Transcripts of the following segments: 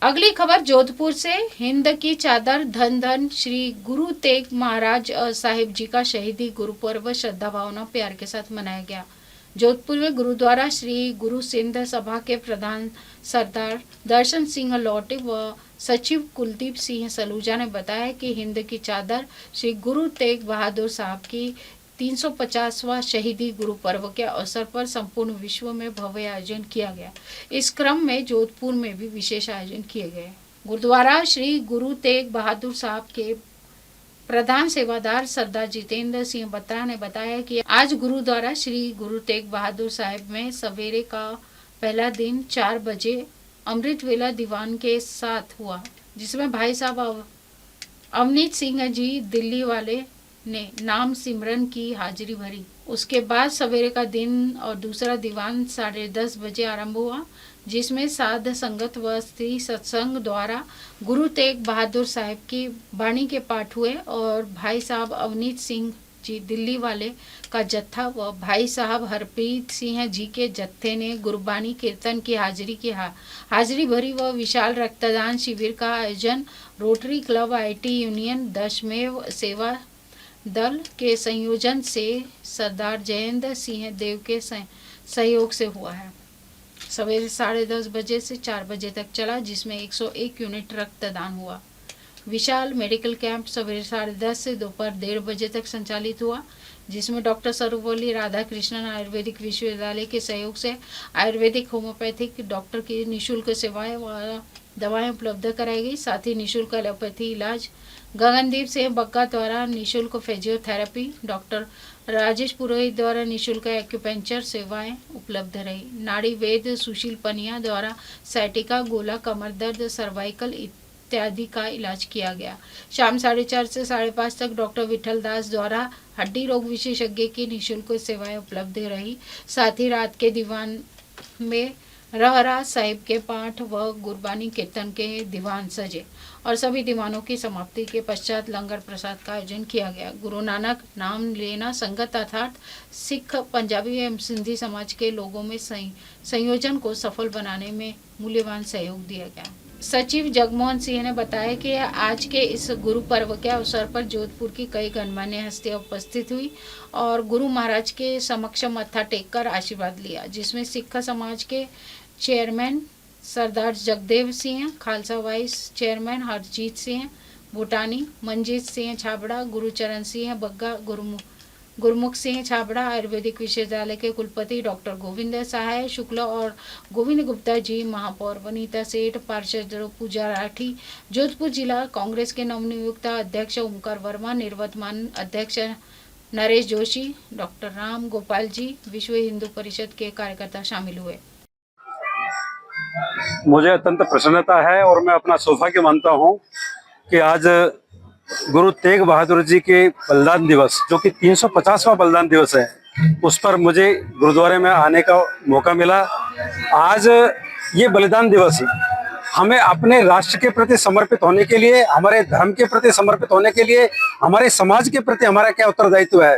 अगली खबर जोधपुर से। हिंद की चादर धन धन श्री गुरु तेग महाराज साहिब जी का शहीदी गुरुपर्व श्रद्धा भावना प्यार के साथ मनाया गया। जोधपुर में गुरुद्वारा श्री गुरु सिंध सभा के प्रधान सरदार दर्शन सिंह लौटे व सचिव कुलदीप सिंह सलूजा ने बताया कि हिंद की चादर श्री गुरु तेग बहादुर साहब की 350वां शहीदी गुरु पर्व के अवसर पर संपूर्ण विश्व में भव्य आयोजन किया गया। इस क्रम में जोधपुर में भी विशेष आयोजन किए गए। गुरुद्वारा श्री गुरु तेग बहादुर साहब के प्रधान सेवादार सरदार जितेंद्र सिंह बत्रा ने बताया कि आज गुरुद्वारा श्री गुरु तेग बहादुर साहब में सवेरे का पहला दिन 4 बजे अमृत वेला दीवान के साथ हुआ, जिसमें भाई साहब अवनीत सिंह जी दिल्ली वाले ने नाम सिमरन की हाजिरी भरी। उसके बाद सवेरे का दिन और दूसरा दीवान 10:30 बजे आरंभ हुआ, जिसमें साध संगत व स्त्री सत्संग द्वारा गुरु तेग बहादुर साहब की वाणी के पाठ हुए और भाई साहब अवनीत सिंह जी दिल्ली वाले का जत्था व भाई साहब हरप्रीत सिंह जी के जत्थे ने गुरबानी कीर्तन की हाजिरी भरी व विशाल रक्तदान शिविर का आयोजन रोटरी क्लब IT यूनियन दशमेव सेवा दल के संयोजन से सरदार जयेंद्र सिंह देव के सहयोग से हुआ है। सवेरे 10:30 बजे से 4 बजे तक चला, जिसमें 101 यूनिट रक्तदान हुआ। विशाल मेडिकल कैंप सवेरे 10:30 से दोपहर 1:30 बजे तक संचालित हुआ, जिसमें डॉक्टर सर्वपल्ली राधाकृष्णन आयुर्वेदिक विश्वविद्यालय के सहयोग से आयुर्वेदिक होम्योपैथिक डॉक्टर की निःशुल्क सेवाएं व दवाएं उपलब्ध कराई गई। साथ ही निःशुल्क एलोपैथी इलाज, गगनदीप सिंह बग्गा द्वारा निःशुल्क फिजियोथेरेपी, डॉक्टर राजेश पुरोहित द्वारा निःशुल्क एक्यूपेंचर सेवाएं उपलब्ध रही। नाड़ी वेद सुशील पनिया द्वारा सैटिका, गोला, कमर दर्द, सर्वाइकल इत्यादि का इलाज किया गया। शाम 4:30 से 5:30 तक डॉक्टर विठल दास द्वारा हड्डी रोग विशेषज्ञ की निःशुल्क सेवाएं उपलब्ध रही। साथ ही रात के दीवान में रहराज साहिब के पाठ व गुरबानी कीर्तन के दीवान सजे और सभी दीवानों की समाप्ति के पश्चात लंगर प्रसाद का आयोजन किया गया। गुरु नानक नाम लेना संगत अर्थात सिख, पंजाबी एवं सिंधी समाज के लोगों में संयोजन को सफल बनाने में मूल्यवान सहयोग दिया गया। सचिव जगमोहन सिंह ने बताया कि आज के इस गुरु पर्व के अवसर पर जोधपुर की कई गणमान्य हस्तियां उपस्थित हुई और गुरु महाराज के समक्ष मत्था टेककर आशीर्वाद लिया, जिसमें सिख समाज के चेयरमैन सरदार जगदेव सिंह, खालसा वाइस चेयरमैन हरजीत सिंह भूटानी, मंजीत सिंह छाबड़ा, गुरुचरण सिंह बग्गा, गुरमुख सिंह छाबड़ा, आयुर्वेदिक विश्वविद्यालय के कुलपति डॉक्टर गोविंद सहाय शुक्ल और गोविंद गुप्ता जी, महापौर वनीता सेठ, पार्षद पूजा राठी, जोधपुर जिला कांग्रेस के नवनियुक्त अध्यक्ष ओमकार वर्मा, निर्वर्तमान अध्यक्ष नरेश जोशी, डॉक्टर राम गोपाल जी, विश्व हिंदू परिषद के कार्यकर्ता शामिल हुए। मुझे अत्यंत प्रसन्नता है और मैं अपना सौभाग्य मानता हूं कि आज गुरु तेग बहादुर जी के बलिदान दिवस, जो कि 350वां बलिदान दिवस है, उस पर मुझे गुरुद्वारे में आने का मौका मिला। आज ये बलिदान दिवस हमें अपने राष्ट्र के प्रति समर्पित होने के लिए, हमारे धर्म के प्रति समर्पित होने के लिए, हमारे समाज के प्रति हमारा क्या उत्तरदायित्व है।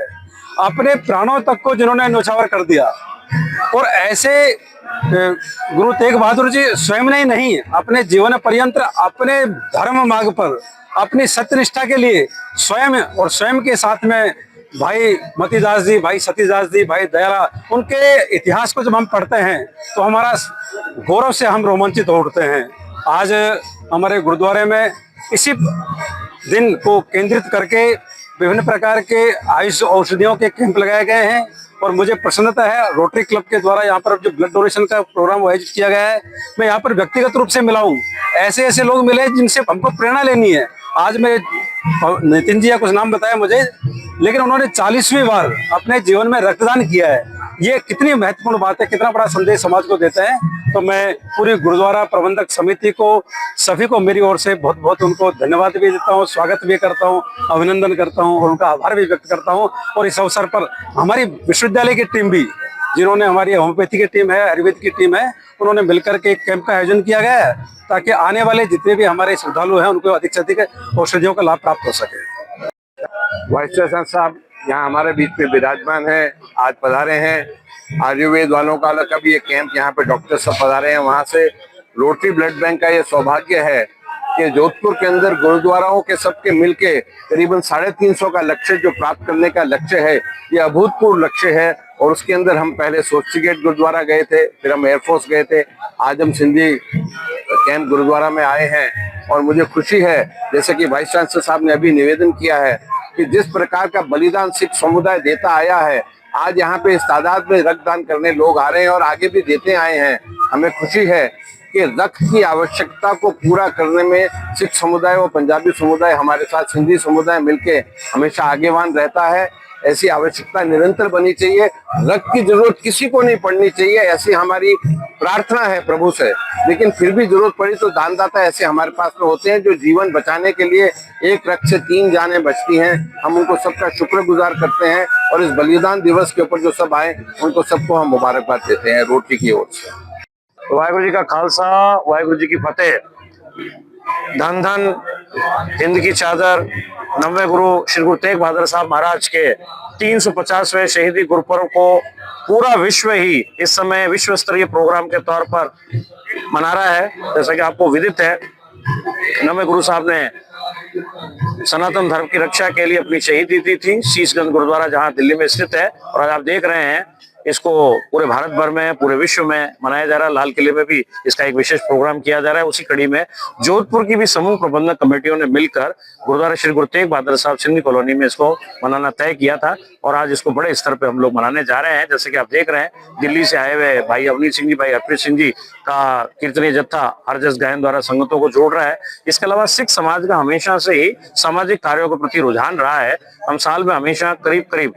अपने प्राणों तक को जिन्होंने न्यौछावर कर दिया, और ऐसे गुरु तेग बहादुर जी स्वयं ने ही नहीं, अपने जीवन पर्यंत अपने धर्म मार्ग पर, अपनी सत्यनिष्ठा के लिए स्वयं के साथ में भाई मतीदास जी, भाई सतीदास जी, भाई दयाला, उनके इतिहास को जब हम पढ़ते हैं तो हमारा गौरव से हम रोमांचित हो उठते हैं। आज हमारे गुरुद्वारे में इसी दिन को केंद्रित करके विभिन्न प्रकार के आयुष औषधियों के कैंप लगाए गए हैं और मुझे प्रसन्नता है रोटरी क्लब के द्वारा यहाँ पर जो ब्लड डोनेशन का प्रोग्राम आयोजित किया गया है, मैं यहाँ पर व्यक्तिगत रूप से मिला हूँ। ऐसे लोग मिले जिनसे हमको प्रेरणा लेनी है। आज मैं नितिन जी का कुछ नाम बताया मुझे, लेकिन उन्होंने 40वीं बार अपने जीवन में रक्तदान किया है। ये कितनी महत्वपूर्ण बात है, कितना बड़ा संदेश समाज को देते हैं। तो मैं पूरी गुरुद्वारा प्रबंधक समिति को, सभी को मेरी ओर से बहुत बहुत उनको धन्यवाद भी देता हूँ, स्वागत भी करता हूँ, अभिनंदन करता हूँ और उनका आभार भी व्यक्त करता हूँ। और इस अवसर पर हमारी विश्वविद्यालय की टीम भी, जिन्होंने हमारी होम्योपैथी की टीम है, आयुर्वेद की टीम है, उन्होंने मिलकर के एक कैंप का आयोजन किया गया है ताकि आने वाले जितने भी हमारे श्रद्धालु हैं उनको अधिक से अधिक औषधियों का लाभ प्राप्त हो सके। वाइस चांसलर साहब यहाँ हमारे बीच में विराजमान है, आज पधारे हैं। आयुर्वेद वालों का भी ये कैंप यहाँ पे डॉक्टर सब पधारे हैं वहाँ से, रोटरी ब्लड बैंक का ये सौभाग्य है कि जोधपुर के अंदर गुरुद्वाराओं के सबके मिलके करीबन 350 का लक्ष्य जो प्राप्त करने का लक्ष्य है, ये अभूतपूर्व लक्ष्य है। और उसके अंदर हम पहले सोस्टी गेट गुरुद्वारा गए थे, फिर हम एयरफोर्स गए थे, आज हम सिंधी कैंप गुरुद्वारा में आए हैं। और मुझे खुशी है, जैसे कि वाइस चांसलर साहब ने अभी निवेदन किया है, कि जिस प्रकार का बलिदान सिख समुदाय देता आया है, आज यहाँ पे इस तादाद में रक्तदान करने लोग आ रहे हैं और आगे भी देते आए हैं। हमें खुशी है कि रक्त की आवश्यकता को पूरा करने में सिख समुदाय और पंजाबी समुदाय हमारे साथ सिंधी समुदाय मिलके हमेशा आगेवान रहता है। ऐसी आवश्यकता निरंतर बनी चाहिए। रक्त की जरूरत किसी को नहीं पड़नी चाहिए, ऐसी हमारी प्रार्थना है प्रभु से। लेकिन फिर भी जरूरत पड़ी तो दानदाता ऐसे हमारे पास में होते हैं जो जीवन बचाने के लिए एक रक्त से 3 जानें बचती हैं। हम उनको सबका शुक्रगुजार करते हैं और इस बलिदान दिवस के ऊपर जो सब आए उनको सबको हम मुबारकबाद देते हैं रोटरी की ओर से। वाहिगुरु जी का खालसा, वाहिगुरु जी की फतेह। धन धन हिंद की चादर, 90वें गुरु श्री गुरु तेग बहादुर साहब महाराज के 350वें शहीदी गुरुपर्व को पूरा विश्व ही इस समय विश्व स्तरीय प्रोग्राम के तौर पर मना रहा है। जैसा कि आपको विदित है, 90वें गुरु साहब ने सनातन धर्म की रक्षा के लिए अपनी शहीदी दी थी। शीशगंज गुरुद्वारा जहां दिल्ली में स्थित है, और आज आप देख रहे हैं इसको पूरे भारत भर में, पूरे विश्व में मनाया जा रहा है। लाल किले में भी इसका एक विशेष प्रोग्राम किया जा रहा है। उसी कड़ी में जोधपुर की भी समूह प्रबंधक कमेटियों ने मिलकर गुरुद्वारा श्री गुरु तेग बहादुर साहब सिंधी कॉलोनी में इसको मनाना तय किया था, और आज इसको बड़े स्तर पे हम लोग मनाने जा रहे हैं। जैसे कि आप देख रहे हैं, दिल्ली से आए हुए भाई अवनीत सिंह जी, भाई हरप्रीत सिंह जी का कीर्तनीय जत्था हरजस गायन द्वारा संगतों को जोड़ रहा है। इसके अलावा सिख समाज का हमेशा से ही सामाजिक कार्यों के प्रति रुझान रहा है। हम साल में हमेशा करीब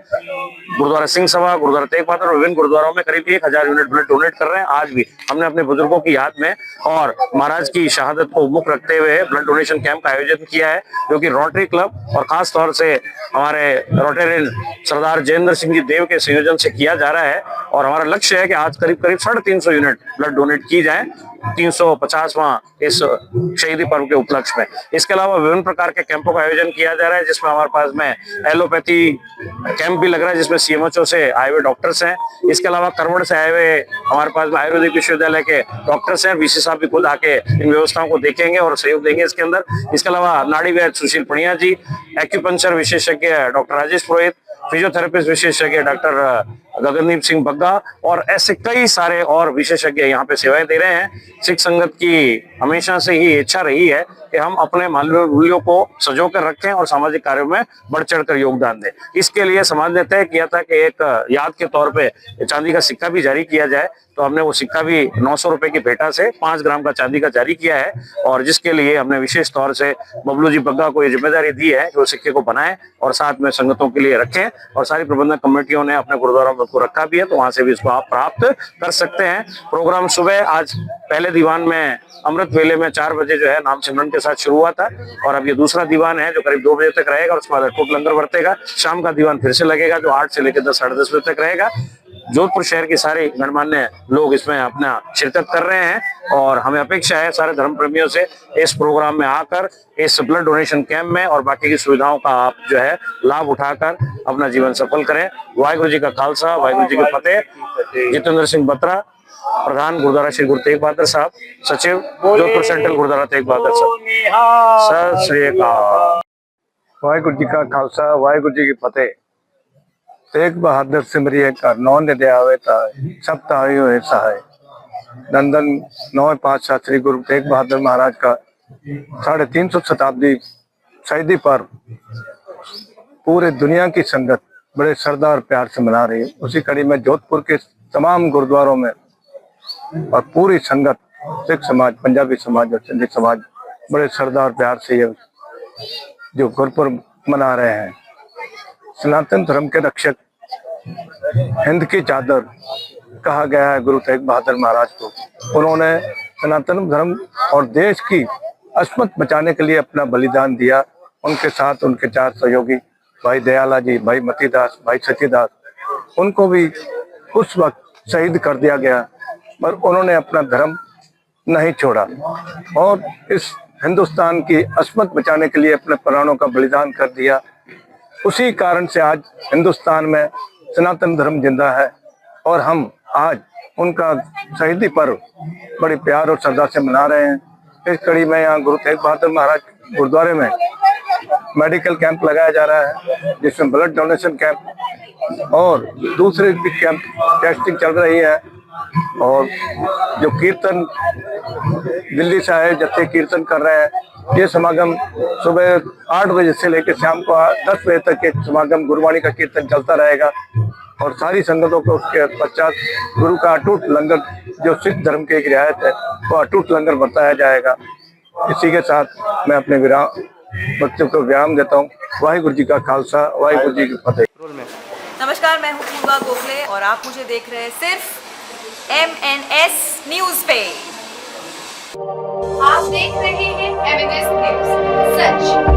गुरुद्वारा सिंह सभा, गुरुद्वारा तेग बहादुर, विभिन्न गुरुद्वारों में करीब 1000 यूनिट ब्लड डोनेट कर रहे हैं। आज भी हमने अपने बुजुर्गों की याद में और महाराज की शहादत को मुख रखते हुए ब्लड डोनेशन कैंप का आयोजन किया है, जो कि रोटरी क्लब और खास तौर से हमारे रोटेरियन सरदार जयेंद्र सिंह जी देव के संयोजन से किया जा रहा है। और हमारा लक्ष्य है कि आज करीब 350 यूनिट ब्लड डोनेट की जाए 350वां इस शहीदी पर्व के उपलक्ष्य में। इसके अलावा विभिन्न प्रकार के कैंपों का आयोजन किया जा रहा है, जिसमें हमारे पास में एलोपैथी कैंप भी लग रहा है, जिसमें सीएमएचओ से आए हुए डॉक्टर्स हैं। इसके अलावा करवड़ से आए हुए हमारे पास में आयुर्वेदिक विश्वविद्यालय के डॉक्टर्स हैं। वीसी साहब भी खुद आके इन व्यवस्थाओं को देखेंगे और सहयोग देंगे इसके अंदर। इसके अलावा नाड़ी वैद्य सुशील पणिया जी, एक्यूपंक्चर विशेषज्ञ डॉक्टर राजेश पुरोहित, फिजियोथेरेपिस्ट विशेषज्ञ डॉक्टर गगनदीप सिंह बग्गा, और ऐसे कई सारे और विशेषज्ञ यहाँ पे सेवाएं दे रहे हैं। सिख संगत की हमेशा से ही इच्छा रही है कि हम अपने मूल्यों को सजो कर रखें और सामाजिक कार्यों में बढ़ चढ़ कर योगदान दें। इसके लिए समाज ने तय किया था कि एक याद के तौर पे चांदी का सिक्का भी जारी किया जाए, तो हमने वो सिक्का भी 900 रुपए की भेटा से 5 ग्राम का चांदी का जारी किया है, और जिसके लिए हमने विशेष तौर से बबलू जी बग्गा को ये जिम्मेदारी दी है कि वो सिक्के को बनाएं और साथ में संगतों के लिए रखें। और सारी प्रबंधक कमेटियों ने अपने गुरुद्वारों में उसको रखा भी है, तो वहां से भी इसको आप प्राप्त कर सकते हैं। प्रोग्राम सुबह आज पहले दीवान में अमृत वेले में 4 बजे जो है नाम सिमरन के साथ शुरू हुआ था, और अब ये दूसरा दीवान है जो करीब 2 बजे तक रहेगा, और उसके बाद अटूट लंगर बरतेगा। शाम का दीवान फिर से लगेगा जो 8 से लेकर 10 साढ़े 10 बजे तक रहेगा। जोधपुर शहर के सारे गणमान्य लोग इसमें अपना शिरकत कर रहे हैं, और हमें अपेक्षा है सारे धर्म प्रेमियों से इस प्रोग्राम में आकर इस ब्लड डोनेशन कैंप में और बाकी की सुविधाओं का आप जो है लाभ उठाकर अपना जीवन सफल करें। वाहिगुरु जी का खालसा, वाहिगुरु जी की फतेह। जितेंद्र सिंह बत्रा, प्रधान गुरुद्वारा श्री गुरु तेग बहादुर साहब, सचिव जोधपुर सेंट्रल गुरुद्वारा तेग बहादुर साहब। सत श्री अकाल। वाहिगुरु जी का खालसा, वाहिगुरु जी की फतेह। तेग बहादुर सिमरिए कर नौ निदे आवे ताय, सब ताई होए सहाय। नंदन 9 पातशाह श्री गुरु तेग बहादुर महाराज का 350 शताब्दी शहीदी पर्व पूरे दुनिया की संगत बड़े श्रद्धा और प्यार से मना रही है। उसी कड़ी में जोधपुर के तमाम गुरुद्वारों में और पूरी संगत, सिख समाज, पंजाबी समाज और सिंधी समाज बड़े श्रद्धा और प्यार से ये जो गुरुपर्व मना रहे हैं। सनातन धर्म के रक्षक, हिंद की चादर कहा गया है गुरु तेग बहादुर महाराज को। उन्होंने सनातन धर्म और देश की अस्मत बचाने के लिए अपना बलिदान दिया। उनके साथ उनके 4 सहयोगी भाई दयाला जी, भाई मतीदास, भाई सचीदास, उनको भी उस वक्त शहीद कर दिया गया, पर उन्होंने अपना धर्म नहीं छोड़ा और इस हिंदुस्तान की अस्मत बचाने के लिए अपने प्राणों का बलिदान कर दिया। उसी कारण से आज हिंदुस्तान में सनातन धर्म जिंदा है, और हम आज उनका शहीदी पर्व बड़ी प्यार और श्रद्धा से मना रहे हैं। इस कड़ी में यहाँ गुरु तेग बहादुर महाराज गुरुद्वारे में मेडिकल कैंप लगाया जा रहा है, जिसमें ब्लड डोनेशन कैंप और दूसरे भी कैंप टेस्टिंग चल रही है। और जो कीर्तन दिल्ली से आए जत्थे कीर्तन कर रहे हैं, ये समागम सुबह 8 बजे से लेकर शाम को 10 बजे तक के समागम गुरुवाणी का कीर्तन चलता रहेगा। और सारी संगतों को उसके पश्चात गुरु का अटूट लंगर, जो सिख धर्म की एक रियायत है, वो अटूट लंगर बरताया जाएगा। इसी के साथ मैं अपने बच्चों को विराम देता हूँ। वाहिगुरु जी का खालसा, वाहिगुरु जी की फतेह। नमस्कार, मैं हूँ पूर्वा गोखले और आप मुझे देख रहे हैं सिर्फ MNS न्यूज पे। आप देख रहे हैं MNS न्यूज, सच